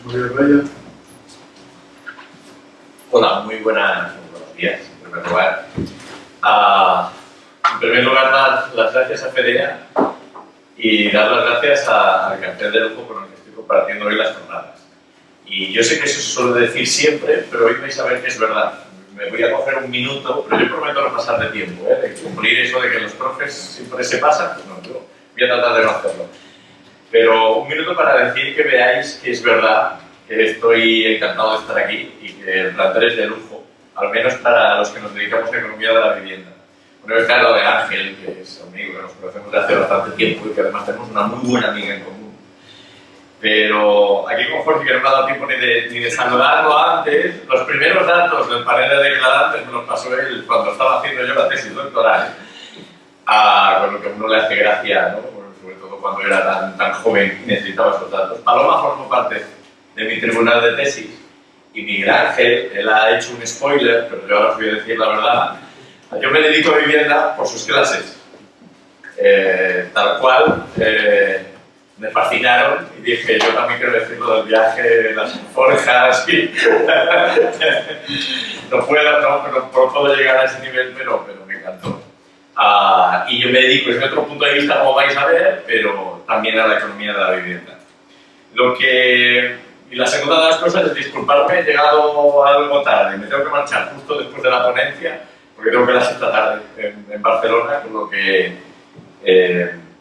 José María Raya. Hola, muy buenos días, en primer lugar. En primer lugar, dar las gracias a FEDEA y dar las gracias al cartel de lujo con el que estoy compartiendo hoy las jornadas. Y yo sé que eso se suele decir siempre, pero hoy vais a ver que es verdad. Me voy a coger un minuto, pero yo prometo no pasar de tiempo, de cumplir eso de que los profes siempre se pasan, pues no, yo voy a tratar de no hacerlo. Pero un minuto para decir que veáis que es verdad, que estoy encantado de estar aquí y que el plantel es de lujo, al menos para los que nos dedicamos a la economía de la vivienda. Una vez está lo de Ángel, que es amigo, que nos conocemos desde hace bastante tiempo y que además tenemos una muy buena amiga en común. Pero aquí con Jorge, que no me ha dado tiempo ni de saludarlo antes, los primeros datos del panel de declarantes me los pasó él cuando estaba haciendo yo la tesis doctoral, con lo que a uno le hace gracia, ¿no? Sobre todo cuando era tan joven y necesitaba esos datos. Paloma formó parte de mi tribunal de tesis y Miguel Ángel, él ha hecho un spoiler, pero yo ahora os voy a decir la verdad. Yo me dedico a vivienda por sus clases, tal cual. Me fascinaron y dije, yo también quiero decir lo del viaje, las forjas y... no puedo llegar a ese nivel, pero me encantó. Y yo me dedico desde otro punto de vista, como vais a ver, pero también a la economía de la vivienda. Y la segunda de las cosas es disculparme, he llegado algo tarde, me tengo que marchar justo después de la ponencia, porque tengo que las esta tarde en Barcelona, con lo que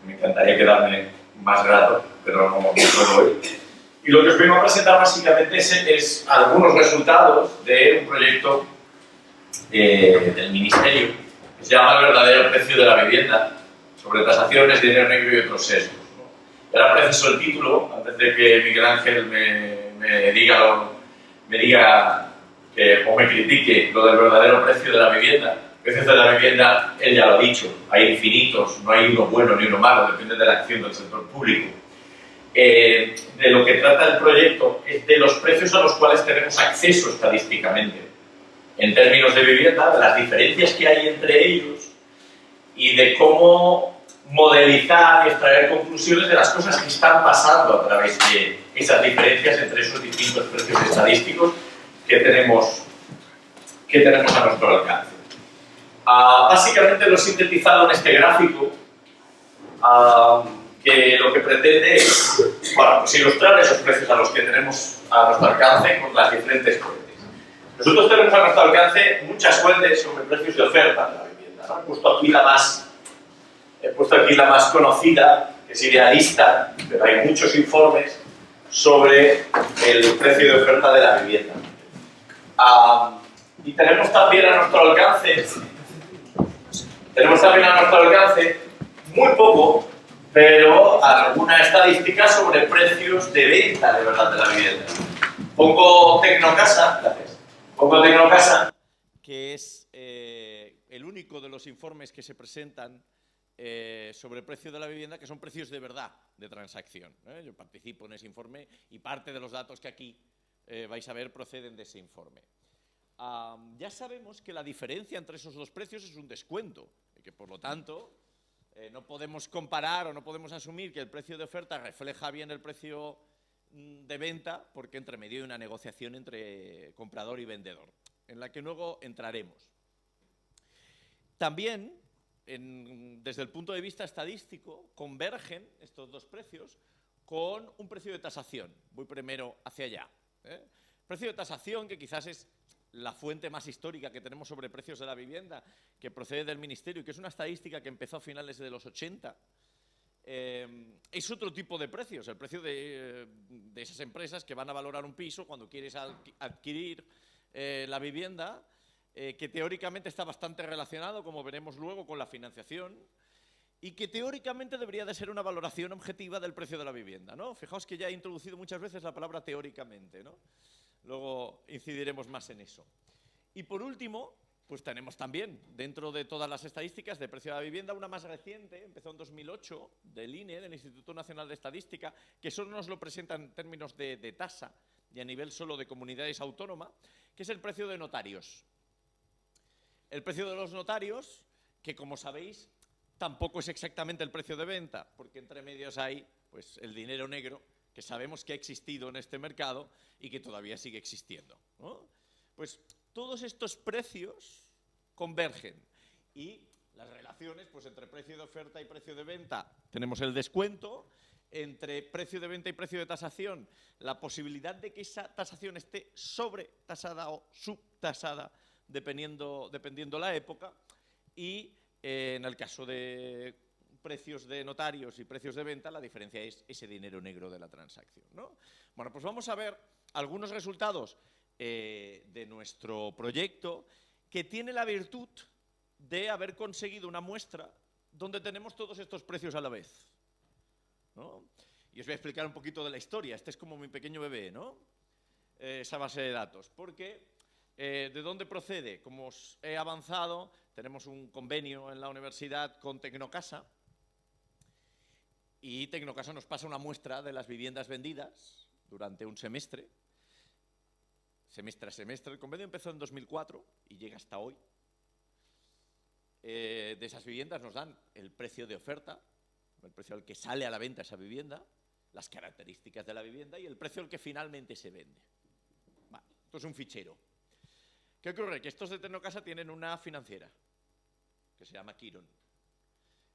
me encantaría quedarme más grato, pero no puedo hoy. Y lo que os vengo a presentar básicamente es algunos resultados de un proyecto del Ministerio que se llama El verdadero precio de la vivienda, sobre tasaciones, dinero negro y otros sesgos, ¿no? Y ahora preciso el título, antes de que Miguel Ángel me diga o me critique lo del verdadero precio de la vivienda. Precios de la vivienda, él ya lo ha dicho, hay infinitos, no hay uno bueno ni uno malo, depende de la acción del sector público. De lo que trata el proyecto es de los precios a los cuales tenemos acceso estadísticamente, en términos de vivienda, de las diferencias que hay entre ellos y de cómo modelizar y extraer conclusiones de las cosas que están pasando a través de esas diferencias entre esos distintos precios estadísticos que tenemos a nuestro alcance. Básicamente lo he sintetizado en este gráfico, que lo que pretende es pues ilustrar esos precios a los que tenemos a nuestro alcance con las diferentes fuentes. Nosotros tenemos a nuestro alcance muchas fuentes sobre precios de oferta de la vivienda, ¿no? He puesto aquí la más conocida, que es Idealista, pero hay muchos informes sobre el precio de oferta de la vivienda. Y tenemos también a nuestro alcance muy poco, pero alguna estadística sobre precios de venta de verdad de la vivienda. Pongo Tecnocasa, que es el único de los informes que se presentan sobre el precio de la vivienda, que son precios de verdad de transacción. Yo participo en ese informe y parte de los datos que aquí vais a ver proceden de ese informe. Ya sabemos que la diferencia entre esos dos precios es un descuento, y que por lo tanto no podemos comparar o no podemos asumir que el precio de oferta refleja bien el precio de venta, porque entre medio hay una negociación entre comprador y vendedor, en la que luego entraremos. También, desde el punto de vista estadístico, convergen estos dos precios con un precio de tasación. Voy primero hacia allá. Precio de tasación, que quizás es la fuente más histórica que tenemos sobre precios de la vivienda, que procede del Ministerio y que es una estadística que empezó a finales de los 80, es otro tipo de precios, el precio de esas empresas que van a valorar un piso cuando quieres adquirir la vivienda, que teóricamente está bastante relacionado, como veremos luego, con la financiación, y que teóricamente debería de ser una valoración objetiva del precio de la vivienda, ¿no? Fijaos que ya he introducido muchas veces la palabra teóricamente, ¿no? Luego incidiremos más en eso. Y por último, pues tenemos también, dentro de todas las estadísticas de precio de la vivienda, una más reciente, empezó en 2008, del INE, del Instituto Nacional de Estadística, que solo nos lo presenta en términos de tasa y a nivel solo de comunidades autónomas, que es el precio de notarios. El precio de los notarios, que como sabéis, tampoco es exactamente el precio de venta, porque entre medios hay pues, el dinero negro, que sabemos que ha existido en este mercado y que todavía sigue existiendo, ¿no? Pues todos estos precios convergen y las relaciones, pues entre precio de oferta y precio de venta, tenemos el descuento, entre precio de venta y precio de tasación, la posibilidad de que esa tasación esté sobretasada o subtasada, dependiendo la época, y en el caso de precios de notarios y precios de venta, la diferencia es ese dinero negro de la transacción, ¿no? Bueno, pues vamos a ver algunos resultados de nuestro proyecto que tiene la virtud de haber conseguido una muestra donde tenemos todos estos precios a la vez, ¿no? Y os voy a explicar un poquito de la historia. Este es como mi pequeño bebé, ¿no? Esa base de datos. Porque, ¿de dónde procede? Como os he avanzado, tenemos un convenio en la universidad con Tecnocasa y Tecnocasa nos pasa una muestra de las viviendas vendidas durante un semestre a semestre. El convenio empezó en 2004 y llega hasta hoy. De esas viviendas nos dan el precio de oferta, el precio al que sale a la venta esa vivienda, las características de la vivienda y el precio al que finalmente se vende. Vale, esto es un fichero. ¿Qué ocurre? Que estos de Tecnocasa tienen una financiera que se llama Quiron.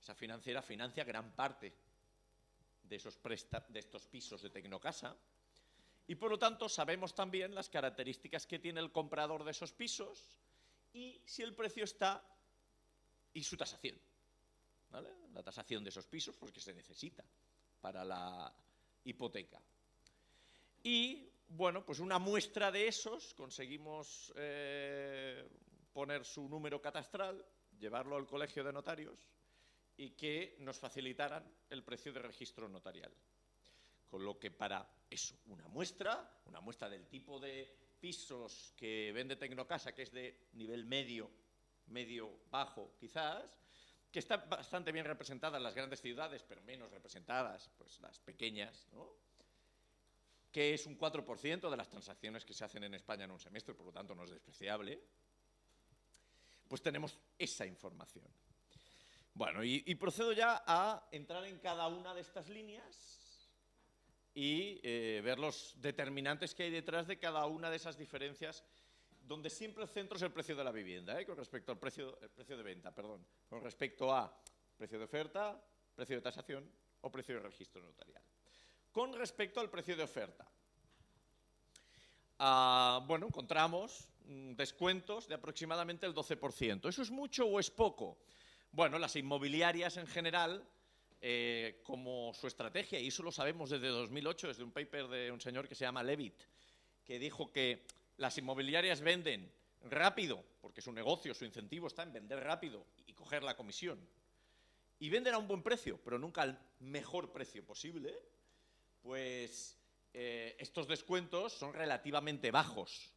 Esa financiera financia gran parte de estos pisos de Tecnocasa y, por lo tanto, sabemos también las características que tiene el comprador de esos pisos y si el precio está y su tasación, ¿vale? La tasación de esos pisos, pues que se necesita para la hipoteca. Y, bueno, pues una muestra de esos, conseguimos poner su número catastral, llevarlo al colegio de notarios y que nos facilitaran el precio de registro notarial. Con lo que para eso, una muestra del tipo de pisos que vende Tecnocasa, que es de nivel medio bajo quizás, que está bastante bien representada en las grandes ciudades, pero menos representadas pues las pequeñas, ¿no? Que es un 4% de las transacciones que se hacen en España en un semestre, por lo tanto no es despreciable, pues tenemos esa información. Bueno, y procedo ya a entrar en cada una de estas líneas y ver los determinantes que hay detrás de cada una de esas diferencias, donde siempre el centro es el precio de la vivienda, con respecto al precio de venta, perdón, con respecto a precio de oferta, precio de tasación o precio de registro notarial. Con respecto al precio de oferta, bueno, encontramos descuentos de aproximadamente el 12%. ¿Eso es mucho o es poco? Bueno, las inmobiliarias en general, como su estrategia, y eso lo sabemos desde 2008, desde un paper de un señor que se llama Levitt, que dijo que las inmobiliarias venden rápido, porque su negocio, su incentivo está en vender rápido y coger la comisión. Y venden a un buen precio, pero nunca al mejor precio posible, pues estos descuentos son relativamente bajos.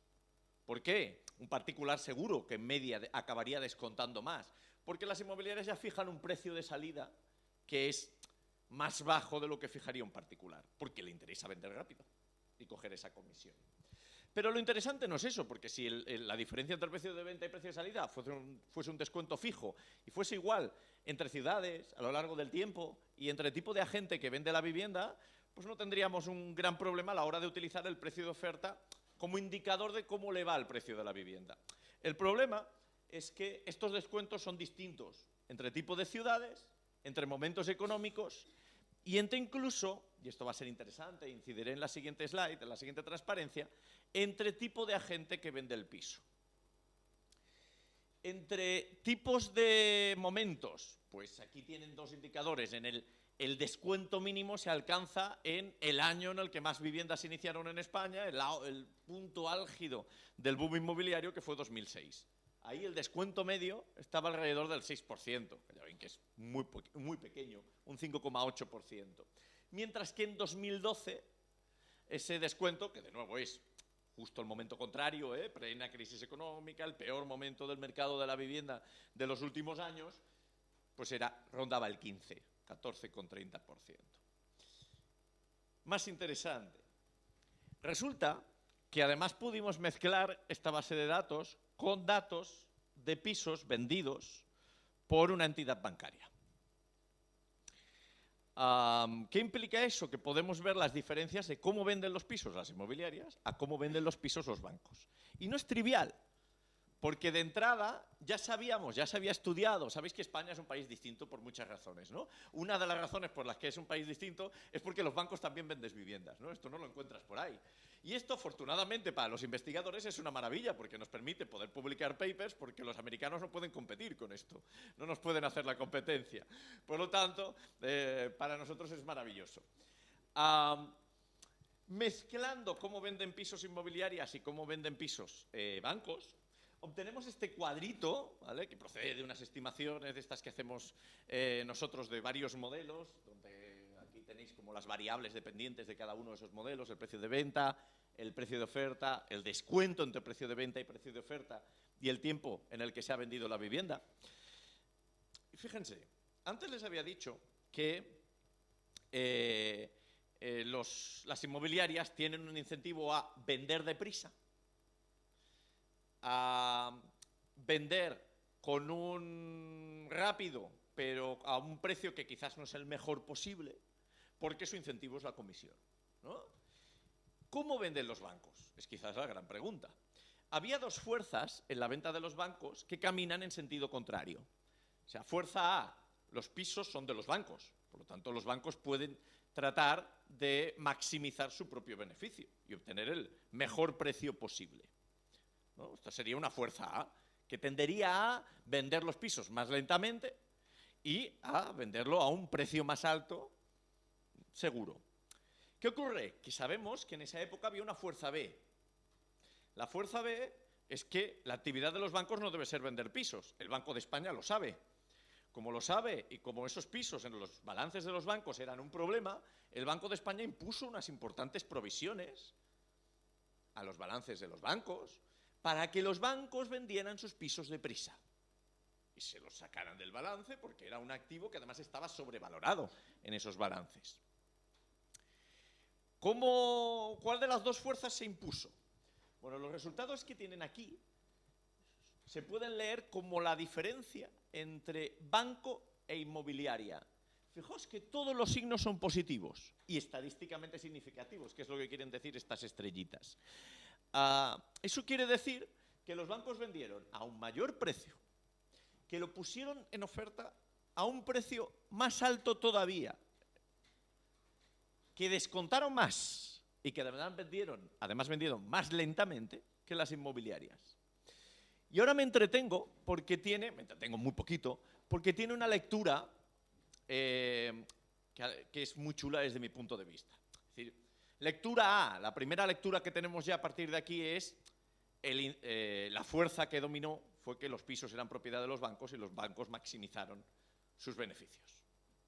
¿Por qué? Un particular seguro que en media acabaría descontando más, porque las inmobiliarias ya fijan un precio de salida que es más bajo de lo que fijaría un particular, porque le interesa vender rápido y coger esa comisión. Pero lo interesante no es eso, porque si la diferencia entre el precio de venta y precio de salida fuese un descuento fijo y fuese igual entre ciudades a lo largo del tiempo y entre el tipo de agente que vende la vivienda, pues no tendríamos un gran problema a la hora de utilizar el precio de oferta como indicador de cómo le va el precio de la vivienda. El problema es que estos descuentos son distintos entre tipo de ciudades, entre momentos económicos y entre incluso, y esto va a ser interesante, incidiré en la siguiente slide, en la siguiente transparencia, entre tipo de agente que vende el piso. Entre tipos de momentos, pues aquí tienen dos indicadores. En el descuento mínimo se alcanza en el año en el que más viviendas se iniciaron en España, el punto álgido del boom inmobiliario, que fue 2006. Ahí el descuento medio estaba alrededor del 6%, que ya ven que es muy pequeño, un 5,8%. Mientras que en 2012, ese descuento, que de nuevo es justo el momento contrario, plena crisis económica, el peor momento del mercado de la vivienda de los últimos años, pues rondaba el 15%, 14,30%. Más interesante, resulta que además pudimos mezclar esta base de datos con datos de pisos vendidos por una entidad bancaria. ¿Qué implica eso? Que podemos ver las diferencias de cómo venden los pisos las inmobiliarias a cómo venden los pisos los bancos. Y no es trivial, porque de entrada ya sabíamos, ya se había estudiado, sabéis que España es un país distinto por muchas razones, ¿no? Una de las razones por las que es un país distinto es porque los bancos también venden viviendas, ¿no? Esto no lo encuentras por ahí. Y esto, afortunadamente, para los investigadores es una maravilla, porque nos permite poder publicar papers, porque los americanos no pueden competir con esto, no nos pueden hacer la competencia. Por lo tanto, para nosotros es maravilloso. Mezclando cómo venden pisos inmobiliarias y cómo venden pisos bancos, obtenemos este cuadrito, ¿vale?, que procede de unas estimaciones de estas que hacemos nosotros de varios modelos, donde aquí tenéis como las variables dependientes de cada uno de esos modelos, el precio de venta, el precio de oferta, el descuento entre precio de venta y precio de oferta y el tiempo en el que se ha vendido la vivienda. Y fíjense, antes les había dicho que las inmobiliarias tienen un incentivo a vender deprisa, a vender con un rápido, pero a un precio que quizás no es el mejor posible, porque su incentivo es la comisión, ¿no? ¿Cómo venden los bancos? Es quizás la gran pregunta. Había dos fuerzas en la venta de los bancos que caminan en sentido contrario. O sea, fuerza A, los pisos son de los bancos, por lo tanto los bancos pueden tratar de maximizar su propio beneficio y obtener el mejor precio posible, ¿no? Esta sería una fuerza A, que tendería a vender los pisos más lentamente y a venderlo a un precio más alto, seguro. ¿Qué ocurre? Que sabemos que en esa época había una fuerza B. La fuerza B es que la actividad de los bancos no debe ser vender pisos. El Banco de España lo sabe. Como lo sabe y como esos pisos en los balances de los bancos eran un problema, el Banco de España impuso unas importantes provisiones a los balances de los bancos para que los bancos vendieran sus pisos deprisa y se los sacaran del balance, porque era un activo que además estaba sobrevalorado en esos balances. ¿Cuál de las dos fuerzas se impuso? Bueno, los resultados que tienen aquí se pueden leer como la diferencia entre banco e inmobiliaria. Fijaos que todos los signos son positivos y estadísticamente significativos, que es lo que quieren decir estas estrellitas. Eso quiere decir que los bancos vendieron a un mayor precio, que lo pusieron en oferta a un precio más alto todavía, que descontaron más y que además vendieron más lentamente que las inmobiliarias. Y ahora me entretengo muy poquito, porque tiene una lectura que es muy chula desde mi punto de vista. Es decir, lectura A, la primera lectura que tenemos ya a partir de aquí es la fuerza que dominó fue que los pisos eran propiedad de los bancos y los bancos maximizaron sus beneficios.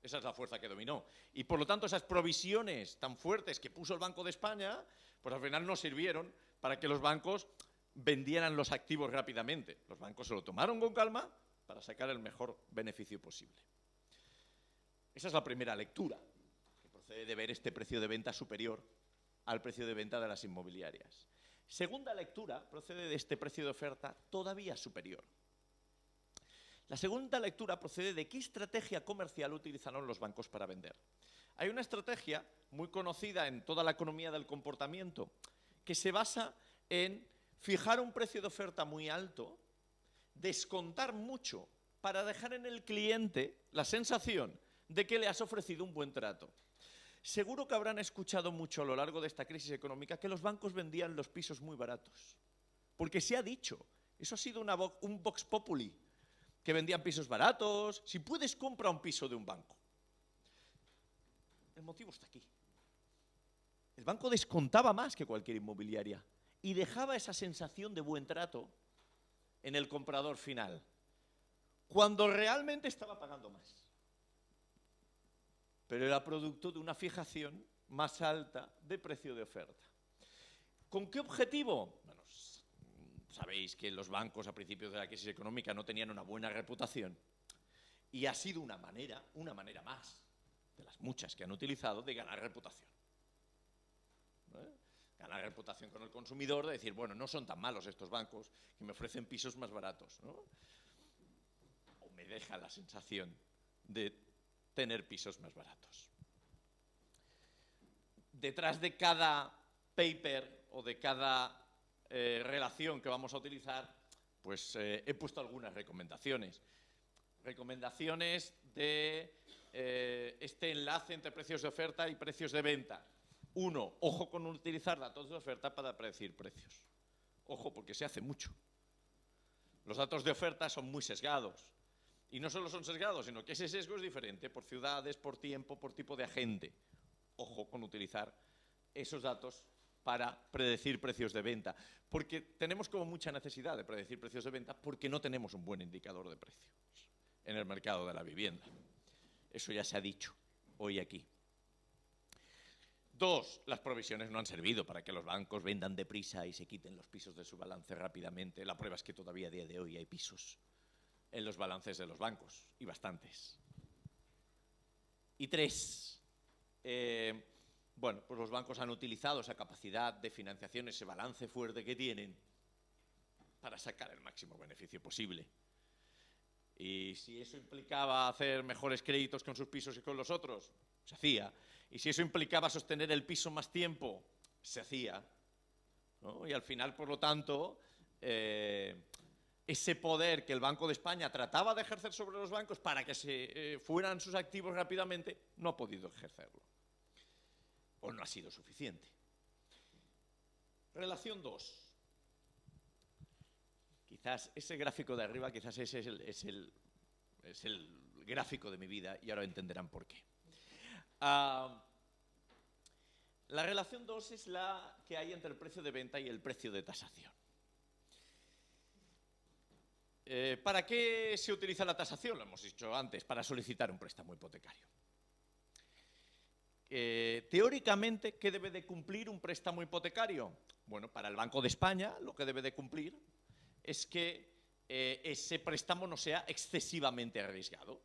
Esa es la fuerza que dominó. Y por lo tanto esas provisiones tan fuertes que puso el Banco de España, pues al final no sirvieron para que los bancos vendieran los activos rápidamente. Los bancos se lo tomaron con calma para sacar el mejor beneficio posible. Esa es la primera lectura, que procede de ver este precio de venta superior al precio de venta de las inmobiliarias. Segunda lectura procede de este precio de oferta todavía superior. La segunda lectura procede de qué estrategia comercial utilizaron los bancos para vender. Hay una estrategia muy conocida en toda la economía del comportamiento que se basa en fijar un precio de oferta muy alto, descontar mucho para dejar en el cliente la sensación de que le has ofrecido un buen trato. Seguro que habrán escuchado mucho a lo largo de esta crisis económica que los bancos vendían los pisos muy baratos, porque se ha dicho, eso ha sido un vox populi, que vendían pisos baratos. Si puedes, compra un piso de un banco. El motivo está aquí. El banco descontaba más que cualquier inmobiliaria y dejaba esa sensación de buen trato en el comprador final, cuando realmente estaba pagando más. Pero era producto de una fijación más alta de precio de oferta. ¿Con qué objetivo? Bueno, sabéis que los bancos a principios de la crisis económica no tenían una buena reputación y ha sido una manera más de las muchas que han utilizado de ganar reputación. Ganar reputación con el consumidor, de decir, bueno, no son tan malos estos bancos que me ofrecen pisos más baratos, ¿no? O me deja la sensación de tener pisos más baratos. detrás de cada paper o de cada relación que vamos a utilizar, pues he puesto algunas recomendaciones. Recomendaciones de este enlace entre precios de oferta y precios de venta. 1, ojo con utilizar datos de oferta para predecir precios. Ojo, porque se hace mucho. Los datos de oferta son muy sesgados. Y no solo son sesgados, sino que ese sesgo es diferente por ciudades, por tiempo, por tipo de agente. Ojo con utilizar esos datos para predecir precios de venta. Porque tenemos como mucha necesidad de predecir precios de venta porque no tenemos un buen indicador de precios en el mercado de la vivienda. Eso ya se ha dicho hoy aquí. 2, las provisiones no han servido para que los bancos vendan deprisa y se quiten los pisos de su balance rápidamente. La prueba es que todavía a día de hoy hay pisos en los balances de los bancos, y bastantes. Y 3, bueno, pues los bancos han utilizado esa capacidad de financiación, ese balance fuerte que tienen, para sacar el máximo beneficio posible. Y si eso implicaba hacer mejores créditos con sus pisos y con los otros, se hacía. Y si eso implicaba sostener el piso más tiempo, se hacía, ¿no? Y al final, por lo tanto, ese poder que el Banco de España trataba de ejercer sobre los bancos para que se fueran sus activos rápidamente, no ha podido ejercerlo. O no ha sido suficiente. Relación 2. Quizás ese gráfico de arriba, quizás ese es el gráfico de mi vida, y ahora entenderán por qué. La relación 2 es la que hay entre el precio de venta y el precio de tasación. ¿Para qué se utiliza la tasación? Lo hemos dicho antes, para solicitar un préstamo hipotecario. Teóricamente, ¿qué debe de cumplir un préstamo hipotecario? Bueno, para el Banco de España lo que debe de cumplir es que ese préstamo no sea excesivamente arriesgado.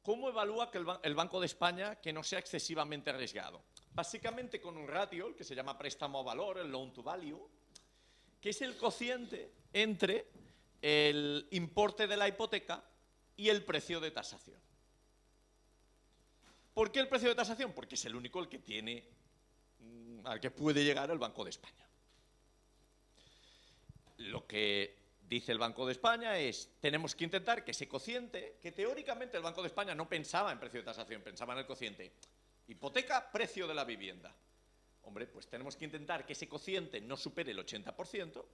¿Cómo evalúa que el Banco de España que no sea excesivamente arriesgado? Básicamente con un ratio, el que se llama préstamo a valor, el loan to value, que es el cociente entre el importe de la hipoteca y el precio de tasación. ¿Por qué el precio de tasación? Porque es el único al que puede llegar el Banco de España. Lo que dice el Banco de España es, tenemos que intentar que ese cociente, que teóricamente el Banco de España no pensaba en precio de tasación, pensaba en el cociente hipoteca, precio de la vivienda. Hombre, pues tenemos que intentar que ese cociente no supere el 80%,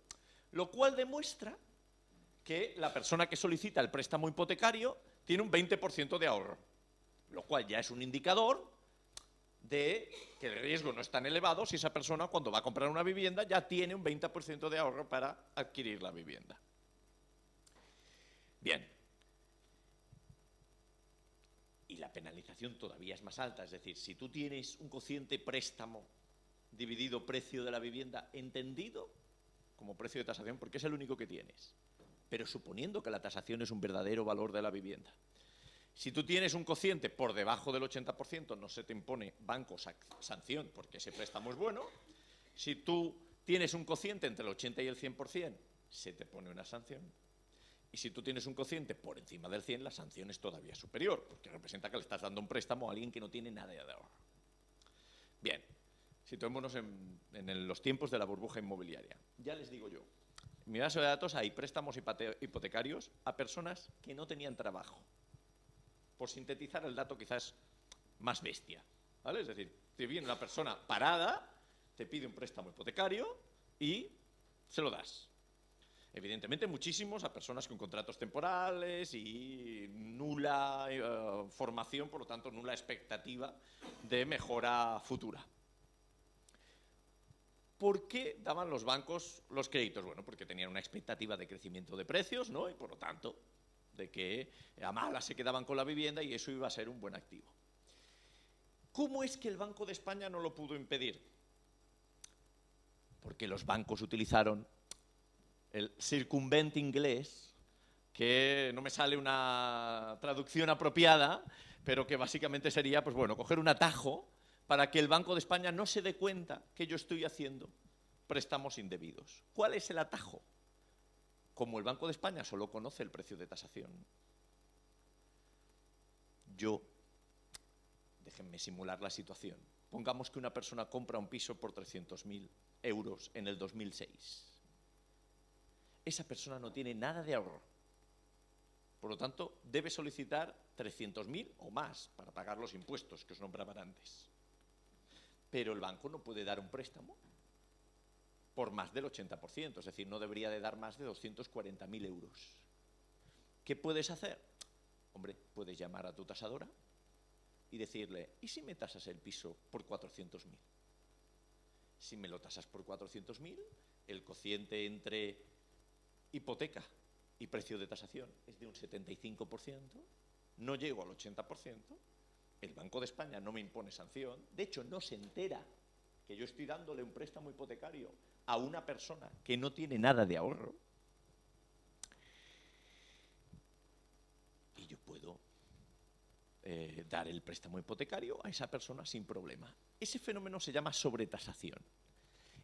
lo cual demuestra que la persona que solicita el préstamo hipotecario tiene un 20% de ahorro, lo cual ya es un indicador de que el riesgo no es tan elevado si esa persona cuando va a comprar una vivienda ya tiene un 20% de ahorro para adquirir la vivienda. Bien. Y la penalización todavía es más alta, es decir, si tú tienes un cociente préstamo dividido precio de la vivienda entendido como precio de tasación, porque es el único que tienes, pero suponiendo que la tasación es un verdadero valor de la vivienda. Si tú tienes un cociente por debajo del 80%, no se te impone banco sanción porque ese préstamo es bueno. Si tú tienes un cociente entre el 80 y el 100%, se te pone una sanción. Y si tú tienes un cociente por encima del 100, la sanción es todavía superior, porque representa que le estás dando un préstamo a alguien que no tiene nada de ahorro. Bien, situémonos en los tiempos de la burbuja inmobiliaria. Ya les digo yo, en mi base de datos hay préstamos hipotecarios a personas que no tenían trabajo. Por sintetizar el dato quizás más bestia, ¿vale? Es decir, te viene una persona parada, te pide un préstamo hipotecario y se lo das. Evidentemente muchísimos a personas con contratos temporales y nula formación, por lo tanto nula expectativa de mejora futura. ¿Por qué daban los bancos los créditos? Bueno, porque tenían una expectativa de crecimiento de precios, ¿no? Y por lo tanto, de que a malas se quedaban con la vivienda y eso iba a ser un buen activo. ¿Cómo es que el Banco de España no lo pudo impedir? Porque los bancos utilizaron el circunvent inglés, que no me sale una traducción apropiada, pero que básicamente sería, pues bueno, coger un atajo para que el Banco de España no se dé cuenta que yo estoy haciendo préstamos indebidos. ¿Cuál es el atajo? Como el Banco de España solo conoce el precio de tasación, déjenme simular la situación. Pongamos que una persona compra un piso por 300.000 euros en el 2006. Esa persona no tiene nada de ahorro. Por lo tanto, debe solicitar 300.000 o más para pagar los impuestos que os nombraban antes. Pero el banco no puede dar un préstamo por más del 80%, es decir, no debería de dar más de 240.000 euros. ¿Qué puedes hacer? Hombre, puedes llamar a tu tasadora y decirle, ¿y si me tasas el piso por 400.000? Si me lo tasas por 400.000, el cociente entre hipoteca y precio de tasación es de un 75%, no llego al 80%, el Banco de España no me impone sanción, de hecho no se entera que yo estoy dándole un préstamo hipotecario a una persona que no tiene nada de ahorro, y yo puedo dar el préstamo hipotecario a esa persona sin problema. Ese fenómeno se llama sobretasación,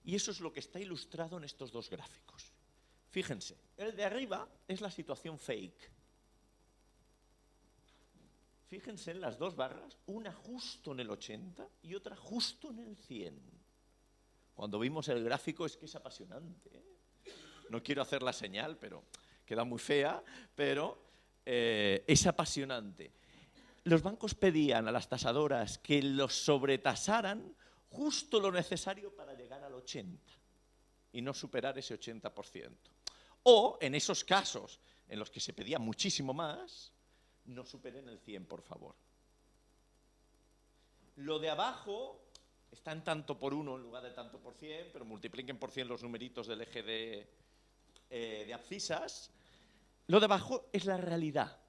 y eso es lo que está ilustrado en estos dos gráficos. Fíjense, el de arriba es la situación fake. Fíjense en las dos barras, una justo en el 80 y otra justo en el 100. Cuando vimos el gráfico es que es apasionante, ¿eh? No quiero hacer la señal, pero queda muy fea, pero es apasionante. Los bancos pedían a las tasadoras que los sobretasaran justo lo necesario para llegar al 80 y no superar ese 80%. O, en esos casos en los que se pedía muchísimo más, no superen el 100, por favor. Lo de abajo está en tanto por 1 en lugar de tanto por 100, pero multipliquen por 100 los numeritos del eje de abscisas. Lo de abajo es la realidad.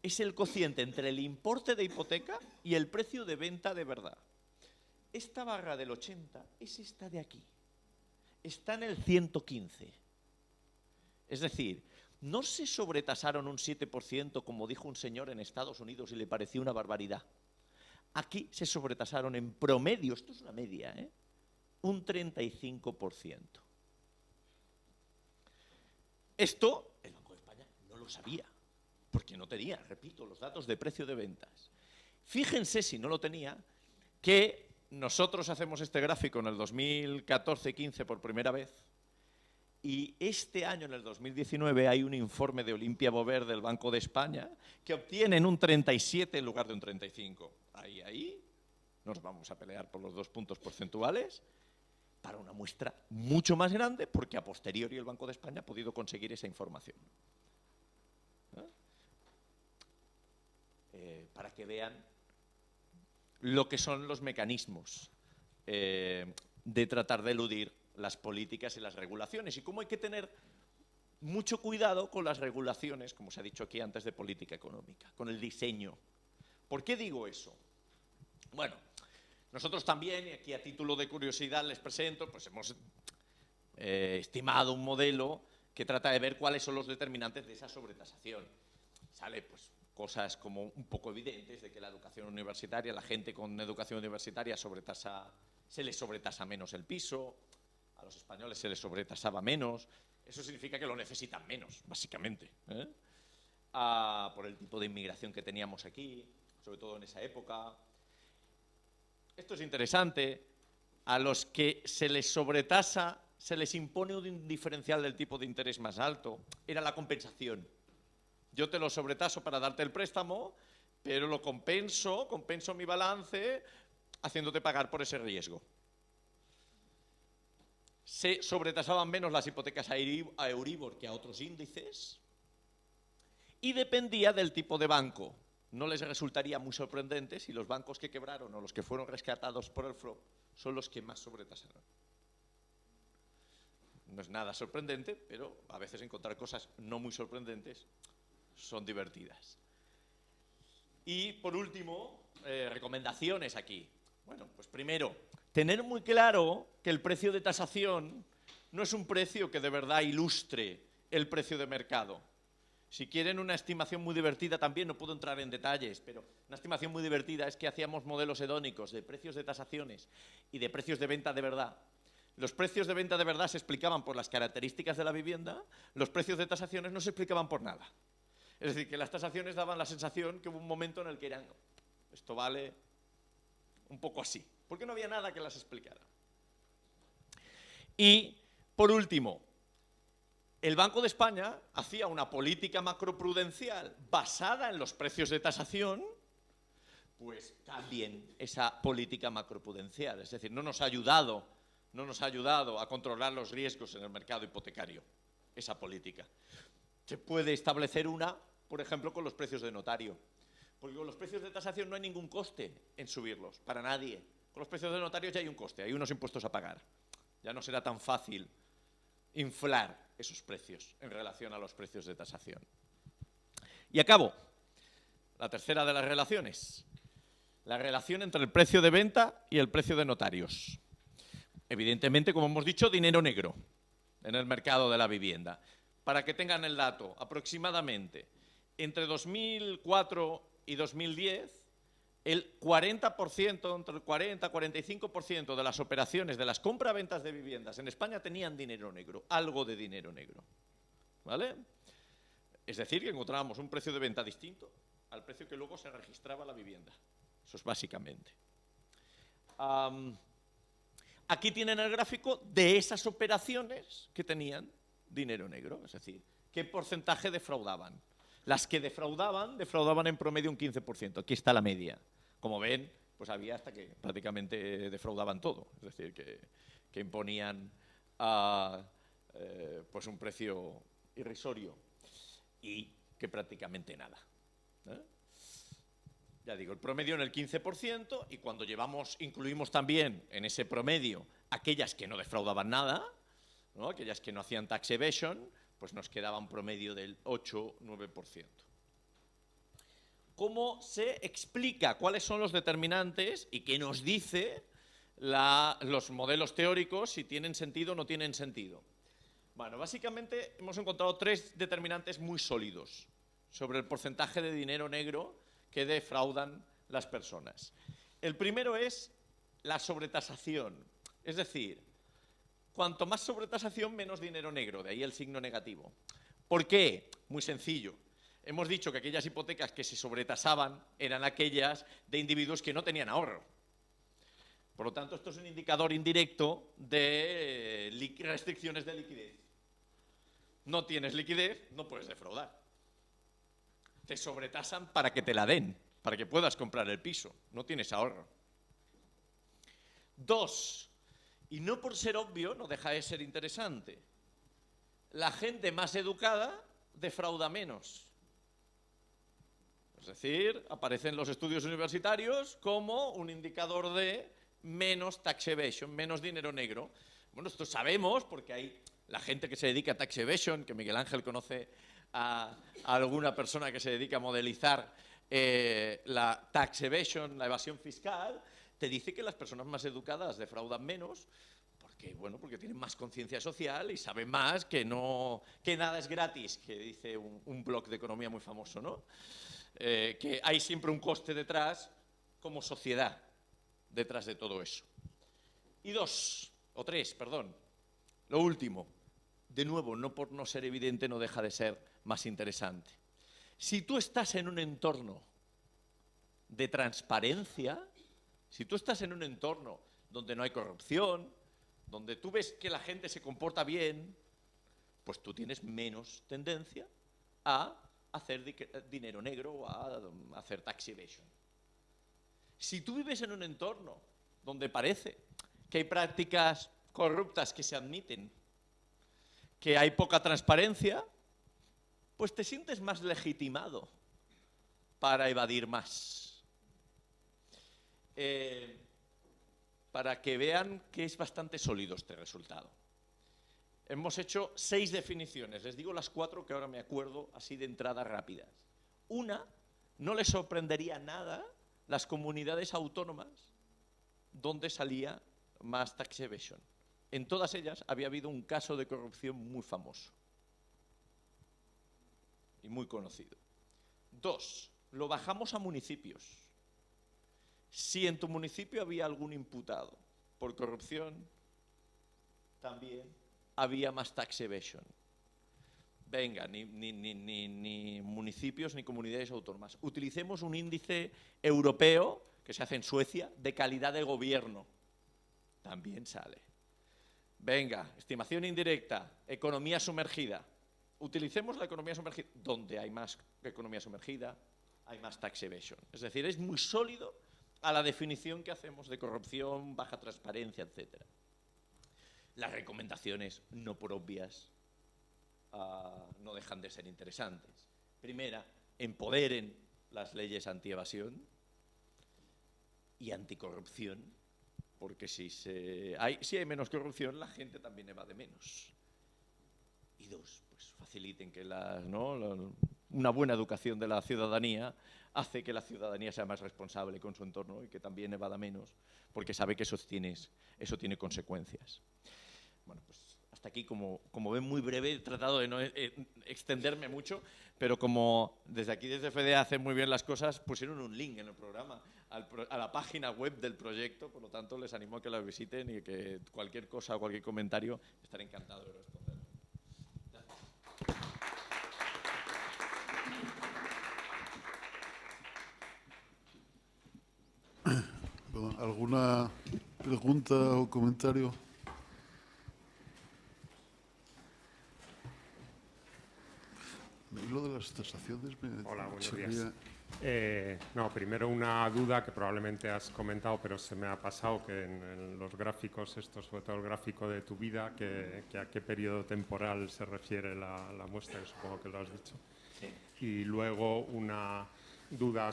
Es el cociente entre el importe de hipoteca y el precio de venta de verdad. Esta barra del 80 es esta de aquí. Está en el 115. Es decir, no se sobretasaron un 7%, como dijo un señor en Estados Unidos y le pareció una barbaridad. Aquí se sobretasaron en promedio, esto es una media, un 35%. Esto el Banco de España no lo sabía, porque no tenía, repito, los datos de precio de ventas. Fíjense, si no lo tenía, que nosotros hacemos este gráfico en el 2014-15 por primera vez, y este año, en el 2019, hay un informe de Olimpia Bover del Banco de España que obtienen un 37 en lugar de un 35. Ahí nos vamos a pelear por los 2 puntos porcentuales para una muestra mucho más grande, porque a posteriori el Banco de España ha podido conseguir esa información. Para que vean lo que son los mecanismos de tratar de eludir las políticas y las regulaciones, y cómo hay que tener mucho cuidado con las regulaciones, como se ha dicho aquí antes, de política económica, con el diseño. ¿Por qué digo eso? Bueno, nosotros también, y aquí a título de curiosidad les presento, pues hemos estimado un modelo que trata de ver cuáles son los determinantes de esa sobretasación. Sale pues cosas como un poco evidentes de que la educación universitaria, la gente con educación universitaria se les sobretasa menos el piso, a los españoles se les sobretasaba menos, eso significa que lo necesitan menos, básicamente, por el tipo de inmigración que teníamos aquí, sobre todo en esa época. Esto es interesante, a los que se les sobretasa, se les impone un diferencial del tipo de interés más alto, era la compensación. Yo te lo sobretaso para darte el préstamo, pero lo compenso mi balance haciéndote pagar por ese riesgo. Se sobretasaban menos las hipotecas a Euribor que a otros índices y dependía del tipo de banco. No les resultaría muy sorprendente si los bancos que quebraron o los que fueron rescatados por el FROB son los que más sobretasaron. No es nada sorprendente, pero a veces encontrar cosas no muy sorprendentes son divertidas. Y por último, recomendaciones aquí. Bueno, pues primero, tener muy claro que el precio de tasación no es un precio que de verdad ilustre el precio de mercado. Si quieren una estimación muy divertida también, no puedo entrar en detalles, pero una estimación muy divertida es que hacíamos modelos hedónicos de precios de tasaciones y de precios de venta de verdad. Los precios de venta de verdad se explicaban por las características de la vivienda, los precios de tasaciones no se explicaban por nada. Es decir, que las tasaciones daban la sensación que hubo un momento en el que eran, esto vale un poco así. porque no había nada que las explicara. Y, por último, el Banco de España hacía una política macroprudencial basada en los precios de tasación, pues también esa política macroprudencial, es decir, no nos ha ayudado a controlar los riesgos en el mercado hipotecario, esa política. Se puede establecer una, por ejemplo, con los precios de notario, porque con los precios de tasación no hay ningún coste en subirlos, para nadie. Con los precios de notario ya hay un coste, hay unos impuestos a pagar. Ya no será tan fácil inflar esos precios en relación a los precios de tasación. Y acabo. La tercera de las relaciones. La relación entre el precio de venta y el precio de notarios. Evidentemente, como hemos dicho, dinero negro en el mercado de la vivienda. Para que tengan el dato, aproximadamente entre 2004 y 2010, el 40%, entre el 40 y 45% de las operaciones de las compraventas de viviendas en España tenían dinero negro, algo de dinero negro. ¿Vale? Es decir, que encontrábamos un precio de venta distinto al precio que luego se registraba la vivienda. Eso es básicamente. Aquí tienen el gráfico de esas operaciones que tenían dinero negro, es decir, qué porcentaje defraudaban. Las que defraudaban en promedio un 15%. Aquí está la media. Como ven, pues había hasta que prácticamente defraudaban todo. Es decir, que imponían pues un precio irrisorio y que prácticamente nada. Ya digo, el promedio en el 15%, y cuando incluimos también en ese promedio aquellas que no defraudaban nada, ¿no? Aquellas que no hacían tax evasion, pues nos quedaba un promedio del 8-9%. ¿Cómo se explica cuáles son los determinantes y qué nos dice los modelos teóricos, si tienen sentido o no tienen sentido? Bueno, básicamente hemos encontrado tres determinantes muy sólidos sobre el porcentaje de dinero negro que defraudan las personas. El primero es la sobretasación, es decir, cuanto más sobretasación, menos dinero negro, de ahí el signo negativo. ¿Por qué? Muy sencillo. Hemos dicho que aquellas hipotecas que se sobretasaban eran aquellas de individuos que no tenían ahorro. Por lo tanto, esto es un indicador indirecto de restricciones de liquidez. No tienes liquidez, no puedes defraudar. Te sobretasan para que te la den, para que puedas comprar el piso. No tienes ahorro. 2. Y no por ser obvio, no deja de ser interesante. La gente más educada defrauda menos. Es decir, aparecen los estudios universitarios como un indicador de menos tax evasion, menos dinero negro. Bueno, esto sabemos porque hay la gente que se dedica a tax evasion, que Miguel Ángel conoce a alguna persona que se dedica a modelizar la tax evasion, la evasión fiscal, te dice que las personas más educadas defraudan menos porque tienen más conciencia social y saben más que nada es gratis, que dice un blog de economía muy famoso, ¿no? Que hay siempre un coste detrás, como sociedad, detrás de todo eso. Y 3, lo último, de nuevo, no por no ser evidente, no deja de ser más interesante. Si tú estás en un entorno de transparencia, si tú estás en un entorno donde no hay corrupción, donde tú ves que la gente se comporta bien, pues tú tienes menos tendencia a hacer dinero negro o a hacer tax evasion. Si tú vives en un entorno donde parece que hay prácticas corruptas que se admiten, que hay poca transparencia, pues te sientes más legitimado para evadir más. Para que vean que es bastante sólido este resultado. Hemos hecho 6 definiciones, les digo las 4 que ahora me acuerdo así de entrada rápidas. Una, no les sorprendería nada las comunidades autónomas donde salía más tax evasion. En todas ellas había habido un caso de corrupción muy famoso y muy conocido. 2, lo bajamos a municipios. Si en tu municipio había algún imputado por corrupción, también había más tax evasion. Venga, ni municipios ni comunidades autónomas. Utilicemos un índice europeo que se hace en Suecia, de calidad de gobierno. También sale. Venga, estimación indirecta, economía sumergida. Utilicemos la economía sumergida. Donde hay más economía sumergida, hay más tax evasion. Es decir, es muy sólido a la definición que hacemos de corrupción, baja transparencia, etc. Las recomendaciones, no por obvias, no dejan de ser interesantes. Primera, empoderen las leyes antievasión y anticorrupción, porque si hay menos corrupción, la gente también evade menos. Y dos, pues faciliten que una buena educación de la ciudadanía hace que la ciudadanía sea más responsable con su entorno y que también evada menos, porque sabe que eso tiene consecuencias. Bueno, pues hasta aquí, como ven, muy breve. He tratado de no extenderme mucho, pero como desde FEDEA hacen muy bien las cosas, pusieron un link en el programa a la página web del proyecto, por lo tanto les animo a que la visiten y que cualquier cosa o cualquier comentario estaré encantado de responder. Bueno, ¿alguna pregunta o comentario? Y lo de las tasaciones me... Hola, buenos días. No, primero una duda que probablemente has comentado, pero se me ha pasado, que en los gráficos, sobre todo el gráfico de tu vida, que a qué periodo temporal se refiere la muestra, que supongo que lo has dicho. Sí. Y luego una duda,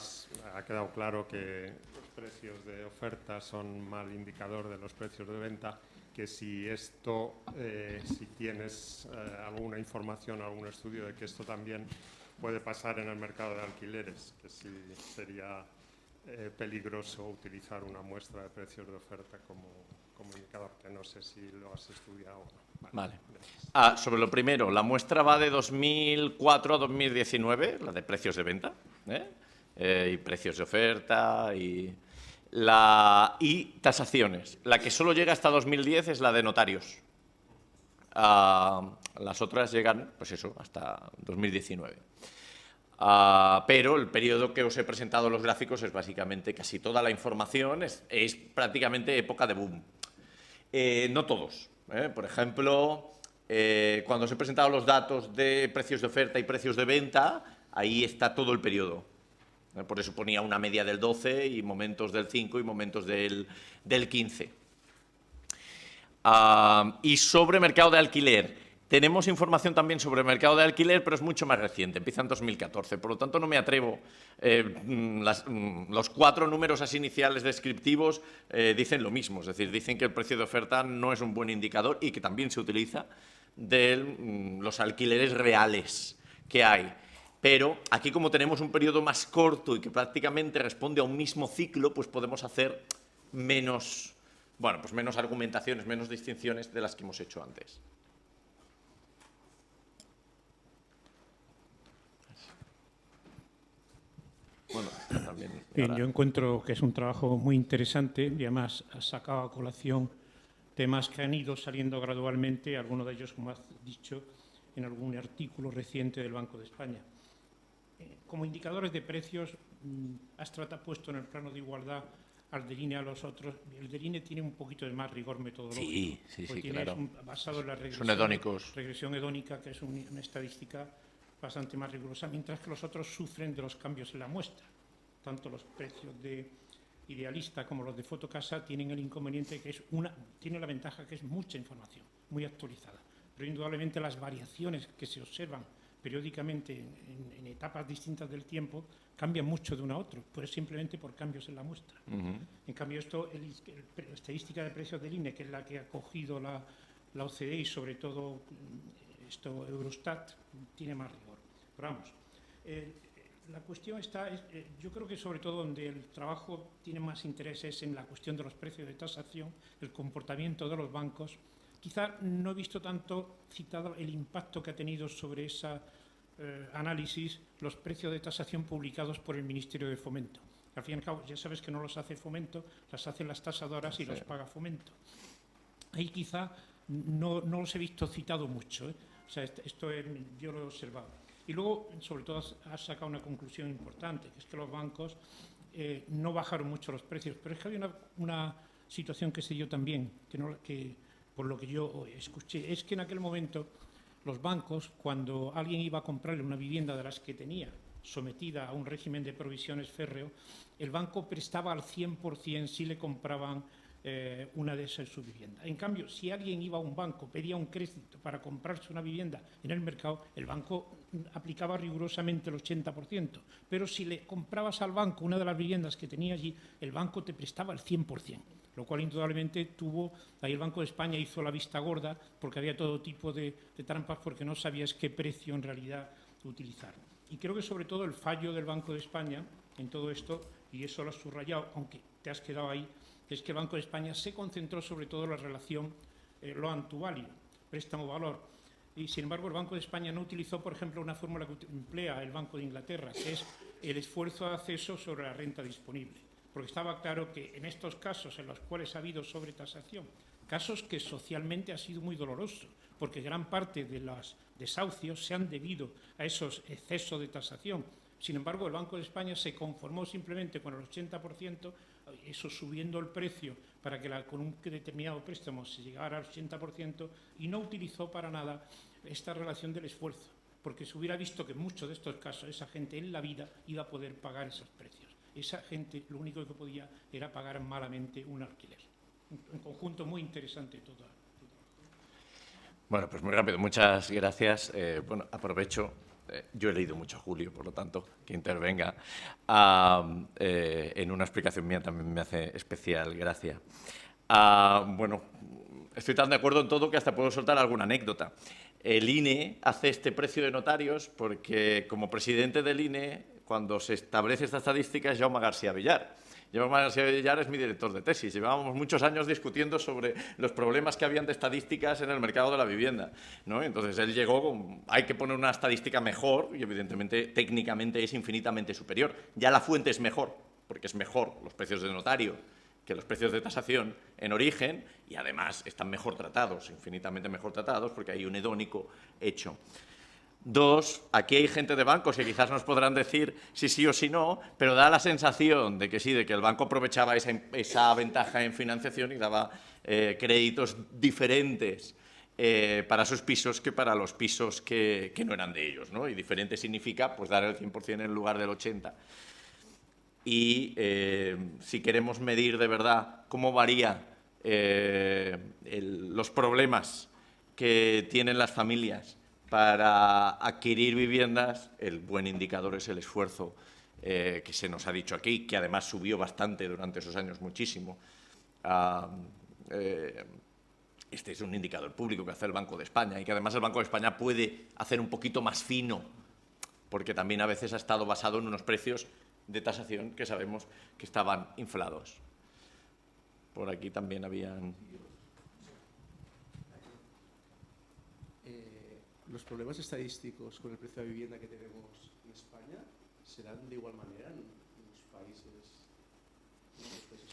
ha quedado claro que los precios de oferta son mal indicador de los precios de venta, que si si tienes alguna información, algún estudio de que esto también puede pasar en el mercado de alquileres, que si sería peligroso utilizar una muestra de precios de oferta como indicador, que no sé si lo has estudiado o no. Vale. Sobre lo primero, la muestra va de 2004 a 2019, la de precios de venta, y precios de oferta y tasaciones. La que solo llega hasta 2010 es la de notarios. Las otras llegan, pues eso, hasta 2019. Pero el periodo que os he presentado en los gráficos es básicamente casi toda la información, es prácticamente época de boom. No todos. Por ejemplo, cuando os he presentado los datos de precios de oferta y precios de venta, ahí está todo el periodo. Por eso ponía una media del 12 y momentos del 5 y momentos del 15. Y sobre mercado de alquiler. Tenemos información también sobre el mercado de alquiler, pero es mucho más reciente, empieza en 2014. Por lo tanto, no me atrevo. Los 4 números así iniciales descriptivos dicen lo mismo. Es decir, dicen que el precio de oferta no es un buen indicador y que también se utiliza de los alquileres reales que hay. Pero aquí, como tenemos un periodo más corto y que prácticamente responde a un mismo ciclo, pues podemos hacer menos argumentaciones, menos distinciones de las que hemos hecho antes. Bueno, también. Bien, yo encuentro que es un trabajo muy interesante y además has sacado a colación temas que han ido saliendo gradualmente, algunos de ellos, como has dicho, en algún artículo reciente del Banco de España. Como indicadores de precios, has puesto en el plano de igualdad al del INE a los otros. El del INE tiene un poquito de más rigor metodológico. Sí, tiene, claro. Basado en la regresión hedónica, que es una estadística bastante más rigurosa, mientras que los otros sufren de los cambios en la muestra. Tanto los precios de Idealista como los de Fotocasa tienen el inconveniente que tiene la ventaja que es mucha información, muy actualizada. Pero indudablemente las variaciones que se observan periódicamente en etapas distintas del tiempo cambian mucho de uno a otro, pues simplemente por cambios en la muestra. En cambio, la estadística de precios del INE, que es la que ha cogido la OCDE y sobre todo Eurostat, tiene más rigor. Pero vamos, la cuestión está, yo creo que sobre todo donde el trabajo tiene más interés es en la cuestión de los precios de tasación, el comportamiento de los bancos. Quizá no he visto tanto citado el impacto que ha tenido sobre ese análisis los precios de tasación publicados por el Ministerio de Fomento. Al fin y al cabo, ya sabes que no los hace Fomento, las hacen las tasadoras y los paga Fomento. Ahí quizá no los he visto citado mucho, O sea, yo lo he observado. Y luego, sobre todo, has sacado una conclusión importante, que es que los bancos no bajaron mucho los precios, pero es que había una situación que se dio también, que por lo que yo escuché, es que en aquel momento los bancos, cuando alguien iba a comprarle una vivienda de las que tenía, sometida a un régimen de provisiones férreo, el banco prestaba al 100% si le compraban una de esas su vivienda. En cambio, si alguien iba a un banco, pedía un crédito para comprarse una vivienda en el mercado, el banco aplicaba rigurosamente el 80%, pero si le comprabas al banco una de las viviendas que tenía allí, el banco te prestaba el 100%, lo cual indudablemente ahí el Banco de España hizo la vista gorda porque había todo tipo de trampas porque no sabías qué precio en realidad utilizar. Y creo que sobre todo el fallo del Banco de España en todo esto, y eso lo has subrayado, aunque te has quedado ahí, es que el Banco de España se concentró sobre todo en la relación loan to value, préstamo-valor. Y, sin embargo, el Banco de España no utilizó, por ejemplo, una fórmula que emplea el Banco de Inglaterra, que es el esfuerzo de acceso sobre la renta disponible. Porque estaba claro que en estos casos en los cuales ha habido sobretasación, casos que socialmente ha sido muy doloroso, porque gran parte de los desahucios se han debido a esos excesos de tasación. Sin embargo, el Banco de España se conformó simplemente con el 80%, eso subiendo el precio para que con un determinado préstamo se llegara al 80% y no utilizó para nada esta relación del esfuerzo, porque se hubiera visto que en muchos de estos casos esa gente en la vida iba a poder pagar esos precios. Esa gente lo único que podía era pagar malamente un alquiler. Un conjunto muy interesante todo. Bueno, pues muy rápido, muchas gracias. Bueno, aprovecho. Yo he leído mucho a Julio, por lo tanto, que intervenga en una explicación mía también me hace especial gracia. Bueno, estoy tan de acuerdo en todo que hasta puedo soltar alguna anécdota. El INE hace este precio de notarios porque, como presidente del INE, cuando se establece esta estadística es Jaume García Villar. Jaume García Villar es mi director de tesis. Llevábamos muchos años discutiendo sobre los problemas que habían de estadísticas en el mercado de la vivienda, ¿no? Entonces él llegó con, hay que poner una estadística mejor y evidentemente técnicamente es infinitamente superior. Ya la fuente es mejor, porque es mejor los precios de notario que los precios de tasación en origen y además están mejor tratados, infinitamente mejor tratados, porque hay un hedónico hecho. Dos, aquí hay gente de bancos que quizás nos podrán decir si sí o si no, pero da la sensación de que sí, de que el banco aprovechaba esa ventaja en financiación y daba créditos diferentes para sus pisos que para los pisos que no eran de ellos, ¿no? Y diferente significa pues dar el 100% en lugar del 80%. Y si queremos medir de verdad cómo varía los problemas que tienen las familias para adquirir viviendas, el buen indicador es el esfuerzo que se nos ha dicho aquí, que además subió bastante durante esos años, muchísimo. Este es un indicador público que hace el Banco de España y que además el Banco de España puede hacer un poquito más fino, porque también a veces ha estado basado en unos precios de tasación que sabemos que estaban inflados. Por aquí también habían... ¿Los problemas estadísticos con el precio de la vivienda que tenemos en España serán de igual manera en los países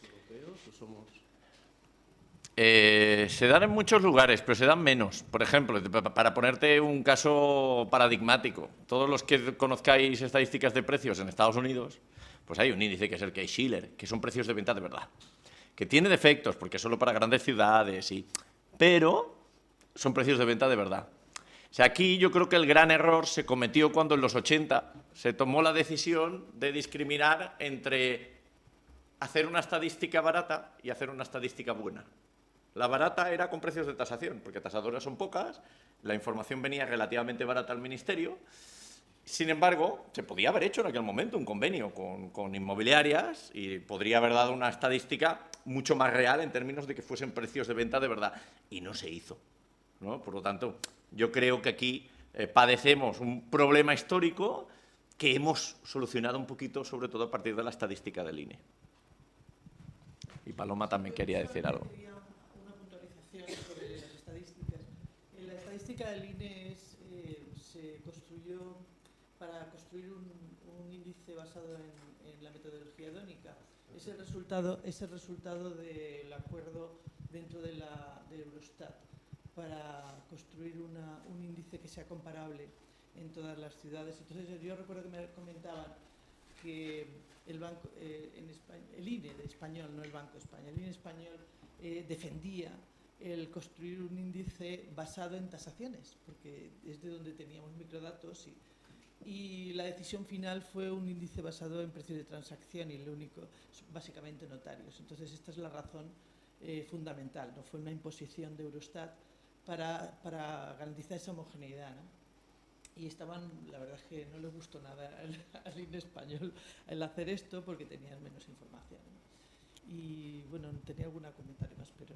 europeos o somos...? Se dan en muchos lugares, pero se dan menos. Por ejemplo, para ponerte un caso paradigmático, todos los que conozcáis estadísticas de precios en Estados Unidos, pues hay un índice que es el Case-Shiller, que son precios de venta de verdad, que tiene defectos porque es solo para grandes ciudades, pero son precios de venta de verdad. O sea, aquí yo creo que el gran error se cometió cuando en los 80 se tomó la decisión de discriminar entre hacer una estadística barata y hacer una estadística buena. La barata era con precios de tasación, porque tasadoras son pocas, la información venía relativamente barata al ministerio. Sin embargo, se podía haber hecho en aquel momento un convenio con inmobiliarias y podría haber dado una estadística mucho más real en términos de que fuesen precios de venta de verdad. Y no se hizo, ¿no? Por lo tanto, yo creo que aquí padecemos un problema histórico que hemos solucionado un poquito, sobre todo a partir de la estadística del INE. Y Paloma también quería decir algo. Una puntualización sobre las estadísticas. La estadística del INE se construyó para construir un índice basado en la metodología hedónica. Es el resultado del acuerdo dentro de Eurostat para construir un índice que sea comparable en todas las ciudades. Entonces yo recuerdo que me comentaban que el banco en España, el INE de español, no el Banco de España, el INE español defendía el construir un índice basado en tasaciones, porque es de donde teníamos microdatos y la decisión final fue un índice basado en precios de transacción y lo único, básicamente notarios. Entonces esta es la razón fundamental, no fue una imposición de Eurostat para garantizar esa homogeneidad, ¿no? Y estaban, la verdad es que no les gustó nada al INE español el hacer esto porque tenían menos información, ¿no? Y bueno, tenía algún comentario más, pero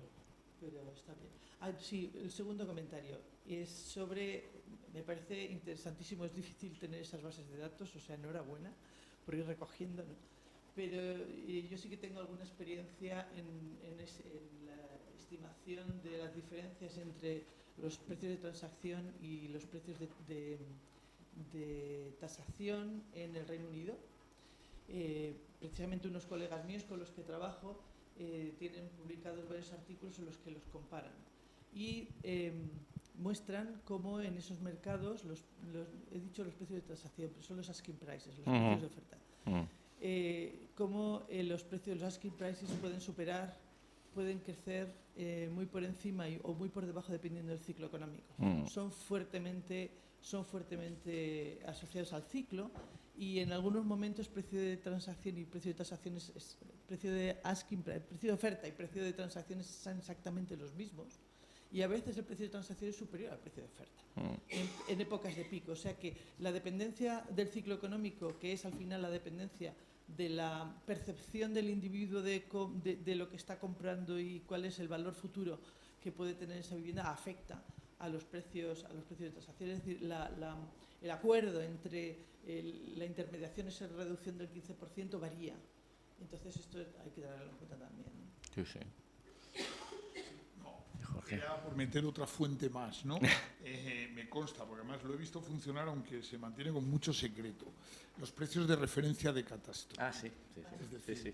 está bien. Sí, el segundo comentario es sobre, me parece interesantísimo, es difícil tener esas bases de datos, o sea, enhorabuena por ir recogiendo, ¿no? Pero yo sí que tengo alguna experiencia en la estimación de las diferencias entre los precios de transacción y los precios de tasación en el Reino Unido. Precisamente unos colegas míos con los que trabajo tienen publicados varios artículos en los que los comparan y muestran cómo en esos mercados, he dicho los precios de transacción, pero son los asking prices, los precios de oferta, cómo los precios de los asking prices pueden crecer muy por encima o muy por debajo dependiendo del ciclo económico. Son fuertemente asociados al ciclo y en algunos momentos precio de transacción y precio de tasaciones, precio de asking price, precio de oferta y precio de transacciones son exactamente los mismos y a veces el precio de transacción es superior al precio de oferta en épocas de pico. O sea que la dependencia del ciclo económico, que es al final la dependencia de la percepción del individuo de lo que está comprando y cuál es el valor futuro que puede tener esa vivienda, afecta a los precios de transacción. Es decir, el acuerdo entre la intermediación, esa reducción del 15%, varía. Entonces esto hay que darlo en cuenta también, ¿no? Sí, sí. Era por meter otra fuente más, ¿no? Me consta, porque además lo he visto funcionar, aunque se mantiene con mucho secreto. Los precios de referencia de catastro. Ah, sí. Es decir,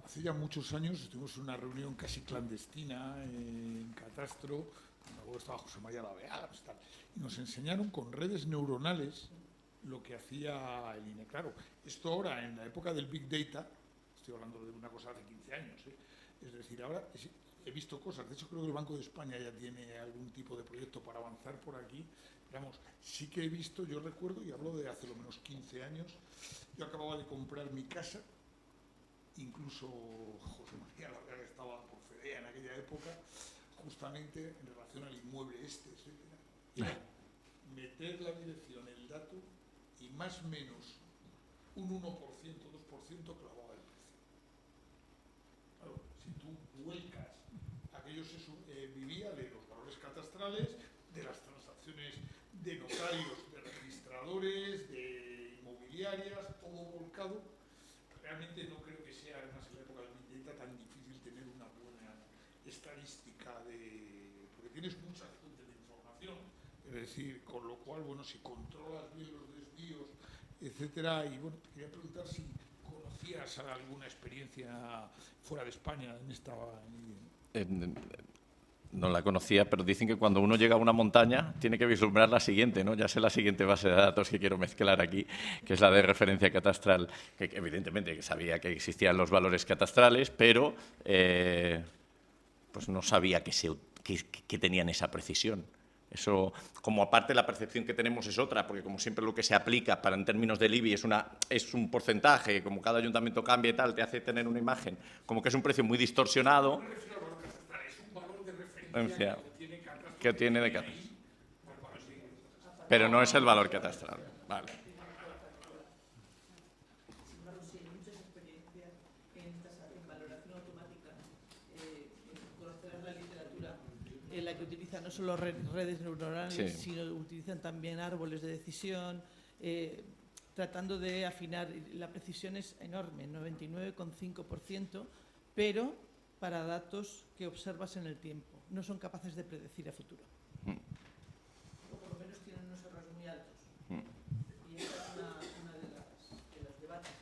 hace ya muchos años estuvimos en una reunión casi clandestina en catastro, cuando estaba José María Laveaga, y nos enseñaron con redes neuronales lo que hacía el INE. Claro, esto ahora, en la época del Big Data, estoy hablando de una cosa hace 15 años, es decir, ahora he visto cosas, de hecho creo que el Banco de España ya tiene algún tipo de proyecto para avanzar por aquí. Vamos, sí que he visto, yo recuerdo, y hablo de hace lo menos 15 años, yo acababa de comprar mi casa, incluso José María Laveaga estaba por Fedea en aquella época, justamente en relación al inmueble etcétera. Y meter la dirección, el dato, y más o menos un 1%, 2% clavaba el precio. Claro, si tú vuelcas, aquello vivía de los valores catastrales, de las transacciones de notarios, de registradores, de inmobiliarias, todo volcado. Realmente no creo que sea, además en la época del Big Data, tan difícil tener una buena estadística porque tienes muchas fuentes de información. Es decir, con lo cual, bueno, si controlas bien los desvíos, etcétera, y bueno, te quería preguntar si conocías alguna experiencia fuera de España en esta... No la conocía, pero dicen que cuando uno llega a una montaña tiene que vislumbrar la siguiente, ¿no? Ya sé la siguiente base de datos que quiero mezclar aquí, que es la de referencia catastral, que evidentemente sabía que existían los valores catastrales, pero pues no sabía que tenían esa precisión. Eso, como aparte la percepción que tenemos es otra, porque como siempre lo que se aplica para en términos del IBI es un porcentaje, como cada ayuntamiento cambia y tal, te hace tener una imagen, como que es un precio muy distorsionado. Que tiene de catastral. Pero no es el valor catastral. Vale. Sí, muchas experiencias en valoración automática. Conocerás la literatura en la que utiliza no solo redes neuronales, sino utilizan también árboles de decisión, tratando de afinar. La precisión es enorme, 99,5%, pero para datos que observas en el tiempo. No son capaces de predecir a futuro. O por lo menos tienen unos errores muy altos. Y esa es una de los debates.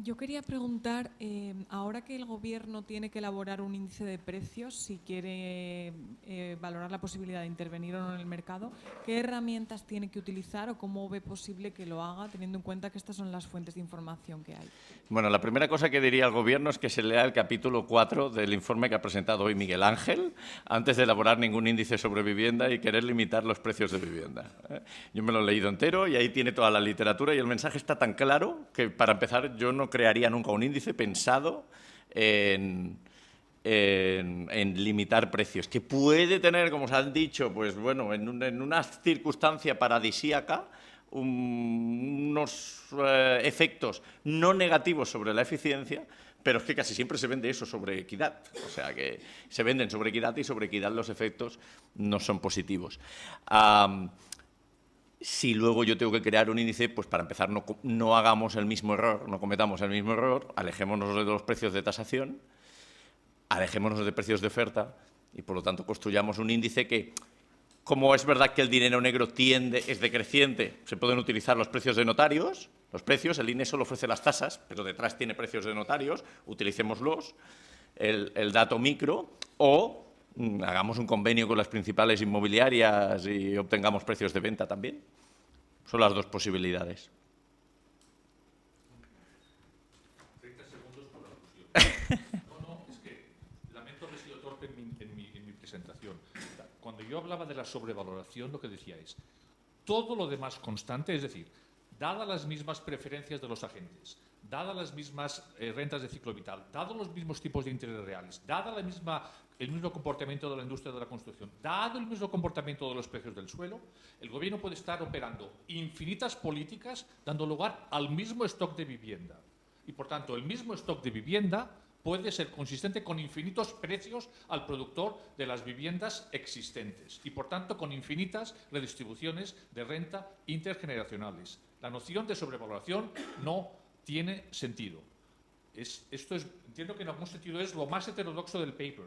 Yo quería preguntar, ahora que el Gobierno tiene que elaborar un índice de precios, si quiere valorar la posibilidad de intervenir o no en el mercado, ¿qué herramientas tiene que utilizar o cómo ve posible que lo haga, teniendo en cuenta que estas son las fuentes de información que hay? Bueno, la primera cosa que diría al Gobierno es que se lea el capítulo 4 del informe que ha presentado hoy Miguel Ángel, antes de elaborar ningún índice sobre vivienda y querer limitar los precios de vivienda. Yo me lo he leído entero y ahí tiene toda la literatura y el mensaje está tan claro que, para empezar, yo no crearía nunca un índice pensado en limitar precios, que puede tener, como os han dicho, pues bueno, en una circunstancia paradisíaca, unos efectos no negativos sobre la eficiencia, pero es que casi siempre se vende eso sobre equidad. O sea, que se venden sobre equidad y sobre equidad los efectos no son positivos. Si luego yo tengo que crear un índice, pues para empezar no hagamos el mismo error, no cometamos el mismo error, alejémonos de los precios de tasación, alejémonos de precios de oferta y, por lo tanto, construyamos un índice que, como es verdad que el dinero negro es decreciente, se pueden utilizar los precios de notarios, el INE solo ofrece las tasas, pero detrás tiene precios de notarios, utilicémoslos, el dato micro, o hagamos un convenio con las principales inmobiliarias y obtengamos precios de venta también. Son las dos posibilidades. 30 segundos por alusión. No, es que lamento haber sido torpe en mi presentación. Cuando yo hablaba de la sobrevaloración, lo que decía es, todo lo demás constante, es decir, dadas las mismas preferencias de los agentes, dadas las mismas rentas de ciclo vital, dados los mismos tipos de intereses reales, dada el mismo comportamiento de la industria de la construcción, dado el mismo comportamiento de los precios del suelo, el Gobierno puede estar operando infinitas políticas dando lugar al mismo stock de vivienda. Y, por tanto, el mismo stock de vivienda puede ser consistente con infinitos precios al productor de las viviendas existentes y, por tanto, con infinitas redistribuciones de renta intergeneracionales. La noción de sobrevaloración no tiene sentido. Entiendo que en algún sentido es lo más heterodoxo del paper.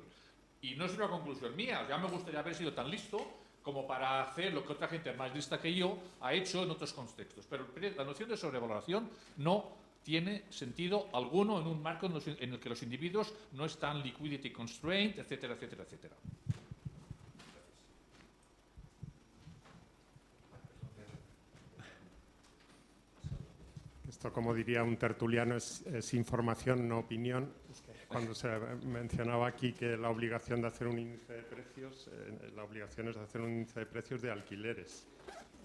Y no es una conclusión mía. Ya me gustaría haber sido tan listo como para hacer lo que otra gente más lista que yo ha hecho en otros contextos. Pero la noción de sobrevaloración no tiene sentido alguno en un marco en el que los individuos no están liquidity constrained, etcétera, etcétera, etcétera. Esto, como diría un tertuliano, es información, no opinión. Cuando se mencionaba aquí que la obligación de hacer un índice de precios, la obligación es de hacer un índice de precios de alquileres.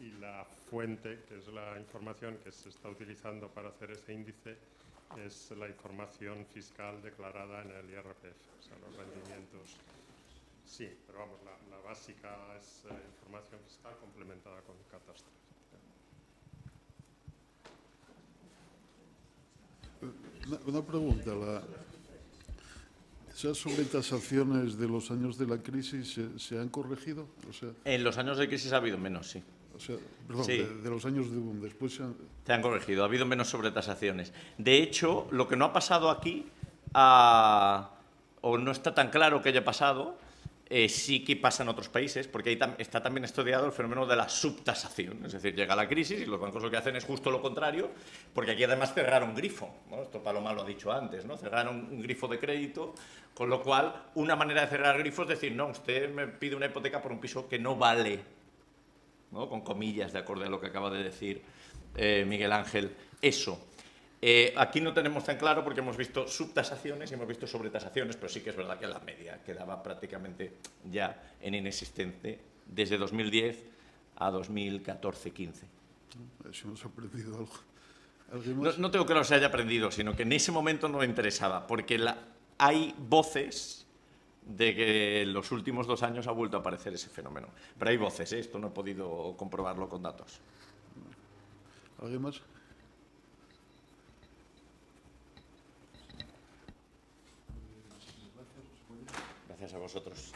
Y la fuente, que es la información que se está utilizando para hacer ese índice, es la información fiscal declarada en el IRPF, o sea, los rendimientos. Sí, pero vamos, la básica es información fiscal complementada con catastro. Una pregunta. ¿Esas sobretasaciones de los años de la crisis se han corregido? O sea, en los años de crisis ha habido menos, sí. O sea, perdón, sí. de los años de boom, después se han corregido, ha habido menos sobretasaciones. De hecho, lo que no ha pasado aquí, o no está tan claro que haya pasado, sí que pasa en otros países, porque ahí está también estudiado el fenómeno de la subtasación. Es decir, llega la crisis y los bancos lo que hacen es justo lo contrario, porque aquí además cerraron grifo, ¿no? Esto Paloma lo ha dicho antes, ¿no? Cerraron un grifo de crédito, con lo cual una manera de cerrar grifo es decir, no, usted me pide una hipoteca por un piso que no vale, ¿no? Con comillas, de acuerdo a lo que acaba de decir Miguel Ángel, eso. Aquí no tenemos tan claro porque hemos visto subtasaciones y hemos visto sobretasaciones, pero sí que es verdad que la media quedaba prácticamente ya en inexistente desde 2010 a 2014-15. Si hemos aprendido algo. No tengo que no se haya aprendido, sino que en ese momento no me interesaba, porque hay voces de que en los últimos 2 años ha vuelto a aparecer ese fenómeno. Pero hay voces, esto no he podido comprobarlo con datos. ¿Alguien más? Gracias a vosotros.